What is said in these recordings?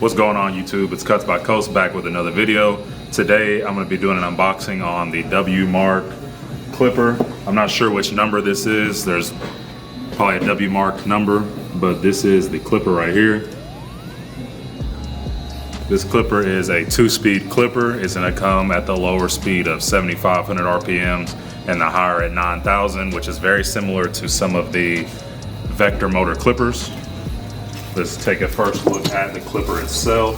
What's going on YouTube? It's CutsbyCoast back with another video. Today I'm going to be doing an unboxing on the WMark clipper. I'm not sure which number this is. There's probably a WMark number, but this is the clipper right here. This clipper is a 2-speed clipper. It's going to come at the lower speed of 7,500 RPMs and the higher at 9,000, which is very similar to some of the vector motor clippers. Let's take a first look at the clipper itself.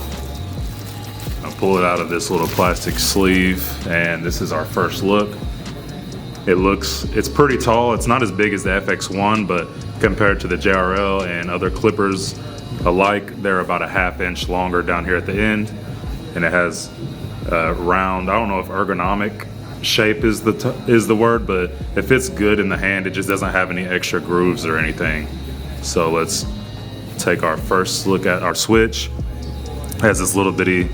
I'll pull it out of this little plastic sleeve, and this is our first look. It's pretty tall. It's not as big as the FX1, but compared to the JRL and other clippers alike, they're about a ½ inch longer down here at the end. And it has a round, I don't know if ergonomic shape is the word, but it fits good in the hand. It just doesn't have any extra grooves or anything. So let's take our first look at our switch. It has this little bitty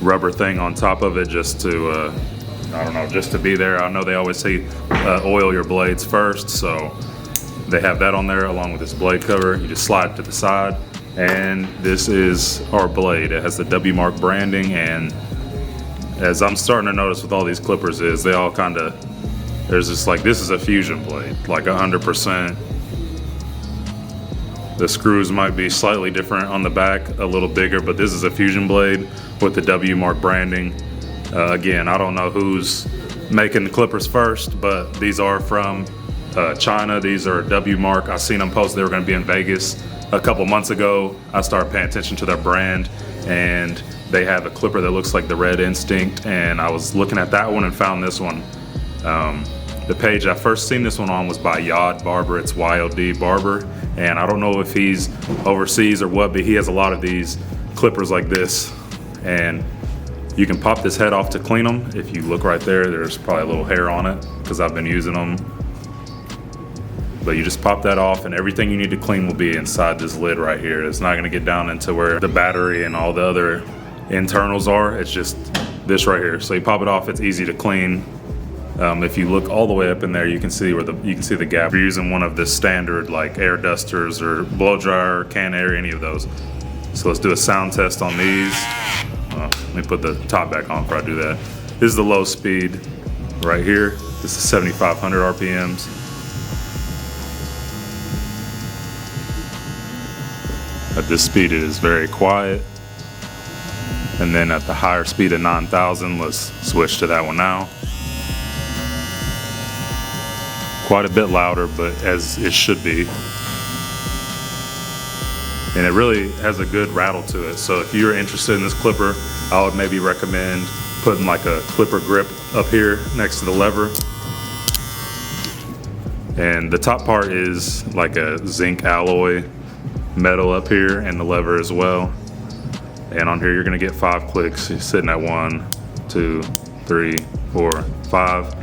rubber thing on top of it just to, I don't know, just to be there. I know they always say oil your blades first, so they have that on there along with this blade cover. You just slide it to the side, and this is our blade. It has the WMark branding, and as I'm starting to notice with all these clippers is they all kind of, there's just like, this is a fusion blade, like 100%. The screws might be slightly different on the back, a little bigger, but this is a fusion blade with the WMark branding. Again, I don't know who's making the clippers first, but these are from China. These are WMark. I seen them post they were going to be in Vegas a couple months ago. I started paying attention to their brand, and they have a clipper that looks like the Red Instinct, and I was looking at that one and found this one. The page I first seen this one on was by Yod Barber. It's YOD Barber, and I don't know if he's overseas or what, but he has a lot of these clippers like this, and you can pop this head off to clean them. If you look right there, there's probably a little hair on it because I've been using them. But you just pop that off, and everything you need to clean will be inside this lid right here. It's not gonna get down into where the battery and all the other internals are. It's just this right here. So you pop it off, it's easy to clean. If you look all the way up in there, you can see the gap. If you're using one of the standard like air dusters or blow dryer, can air, any of those. So let's do a sound test on these. Let me put the top back on before I do that. This is the low speed right here. This is 7,500 RPMs. At this speed, it is very quiet. And then at the higher speed of 9,000, let's switch to that one now. Quite a bit louder, but as it should be. And it really has a good rattle to it. So if you're interested in this clipper, I would maybe recommend putting like a clipper grip up here next to the lever. And the top part is like a zinc alloy metal up here, and the lever as well. And on here you're gonna get 5 clicks. You're sitting at 1, 2, 3, 4, 5.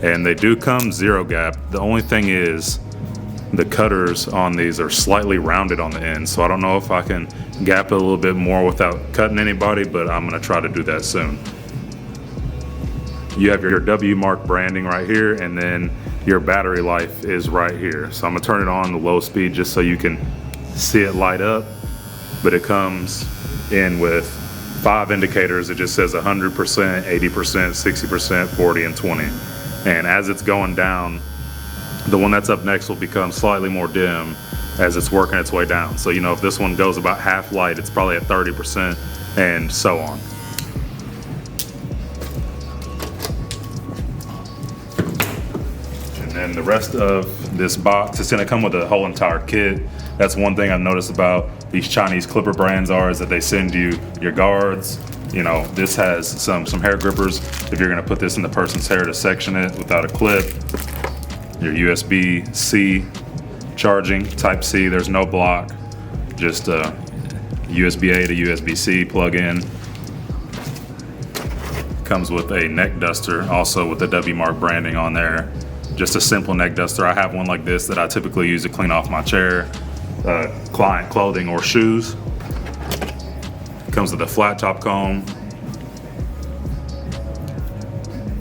And they do come 0 gap. The only thing is the cutters on these are slightly rounded on the end. So I don't know if I can gap it a little bit more without cutting anybody, but I'm gonna try to do that soon. You have your WMark branding right here, and then your battery life is right here. So I'm gonna turn it on the low speed just so you can see it light up. But it comes in with 5 indicators. It just says 100%, 80%, 60%, 40, and 20. And as it's going down, the one that's up next will become slightly more dim as it's working its way down. So, you know, if this one goes about half light, it's probably at 30%, and so on. And then the rest of this box, it's gonna come with a whole entire kit. That's one thing I've noticed about these Chinese clipper brands is that they send you your guards. You know, this has some hair grippers if you're gonna put this in the person's hair to section it without a clip. Your USB-C charging, type C, there's no block, just USB-A to USB-C plug-in. Comes with a neck duster, also with the WMark branding on there. Just a simple neck duster. I have one like this that I typically use to clean off my chair, client clothing, or shoes. Comes with a flat top comb.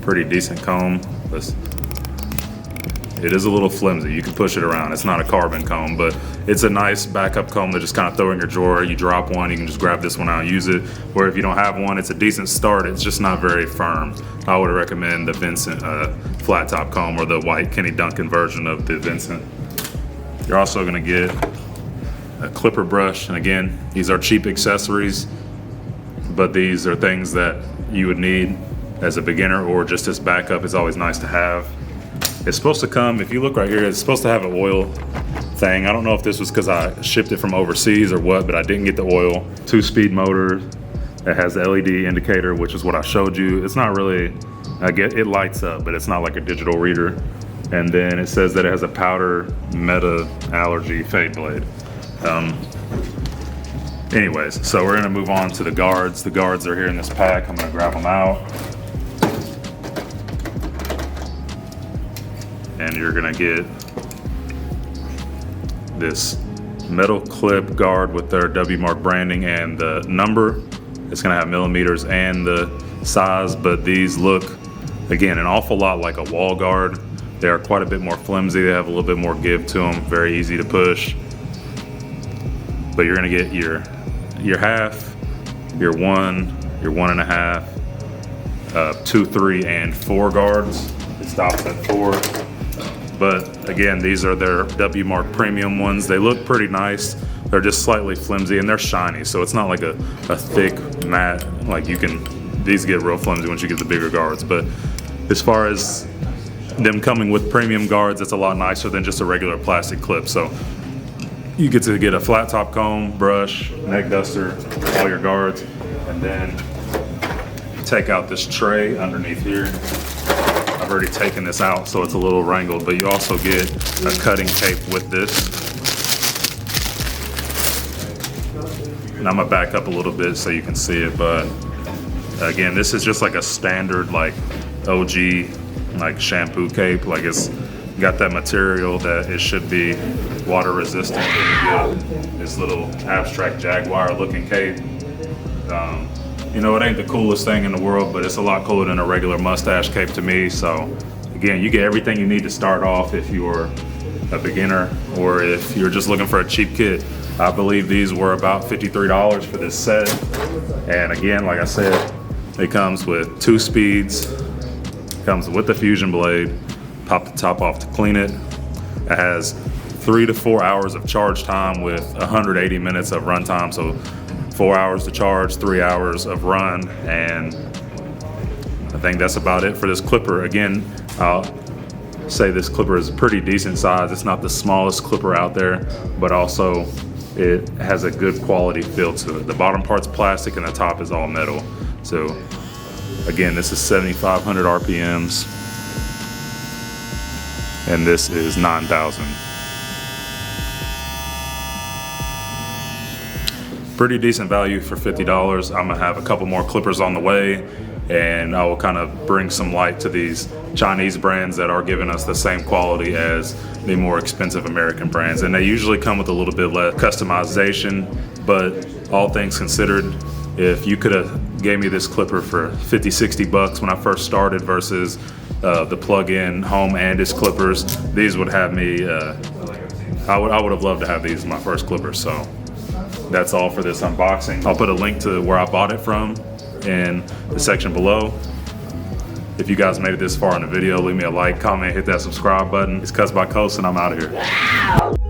Pretty decent comb. It is a little flimsy. You can push it around. It's not a carbon comb, but it's a nice backup comb to just kind of throw in your drawer. You drop one, you can just grab this one out and use it. Or if you don't have one, it's a decent start. It's just not very firm. I would recommend the Vincent flat top comb or the white Kenny Duncan version of the Vincent. You're also gonna get a clipper brush, and again, these are cheap accessories, but these are things that you would need as a beginner or just as backup. Is always nice to have. It's supposed to come, if you look right here, it's supposed to have an oil thing. I don't know if this was because I shipped it from overseas or what, but I didn't get the oil. 2-speed motor that has the LED indicator, which is what I showed you. It's not really, I get it lights up, but it's not like a digital reader. And then it says that it has a powder meta allergy fade blade. Anyways, so we're gonna move on to the guards. The guards are here in this pack. I'm gonna grab them out. And you're gonna get this metal clip guard with their WMark branding and the number. It's gonna have millimeters and the size, but these look, again, an awful lot like a wall guard. They are quite a bit more flimsy. They have a little bit more give to them, very easy to push. But you're gonna get your half, your 1, your 1.5, 2, 3, and 4 guards. It stops at 4. But again, these are their WMark premium ones. They look pretty nice. They're just slightly flimsy and they're shiny. So it's not like a thick matte, like these get real flimsy once you get the bigger guards. But as far as them coming with premium guards, it's a lot nicer than just a regular plastic clip. So you get to get a flat top comb, brush, neck duster, all your guards, and then take out this tray underneath here. I've already taken this out, so it's a little wrangled, but you also get a cutting tape with this. And I'm gonna back up a little bit so you can see it, but again, this is just like a standard like OG like shampoo cape. Like it's got that material that it should be water resistant. And you get this little abstract Jaguar looking cape. You know, it ain't the coolest thing in the world, but it's a lot cooler than a regular mustache cape to me. So again, you get everything you need to start off if you're a beginner or if you're just looking for a cheap kit. I believe these were about $53 for this set. And again, like I said, it comes with 2 speeds, comes with the fusion blade, pop the top off to clean it. It has 3 to 4 hours of charge time with 180 minutes of run time. So 4 hours to charge, 3 hours of run, and I think that's about it for this clipper. Again, I'll say this clipper is a pretty decent size. It's not the smallest clipper out there, but also it has a good quality feel to it. The bottom part's plastic and the top is all metal. So again, this is 7,500 RPMs, and this is 9,000. Pretty decent value for $50. I'm gonna have a couple more clippers on the way, and I will kind of bring some light to these Chinese brands that are giving us the same quality as the more expensive American brands. And they usually come with a little bit less customization, but all things considered, if you could have gave me this clipper for 50, 60 bucks when I first started versus the plug-in home Andis clippers, these would have me, I would have loved to have these as my first clippers. So that's all for this unboxing. I'll put a link to where I bought it from in the section below. If you guys made it this far in the video, leave me a like, comment, hit that subscribe button. It's CutsbyCoast, and I'm out of here.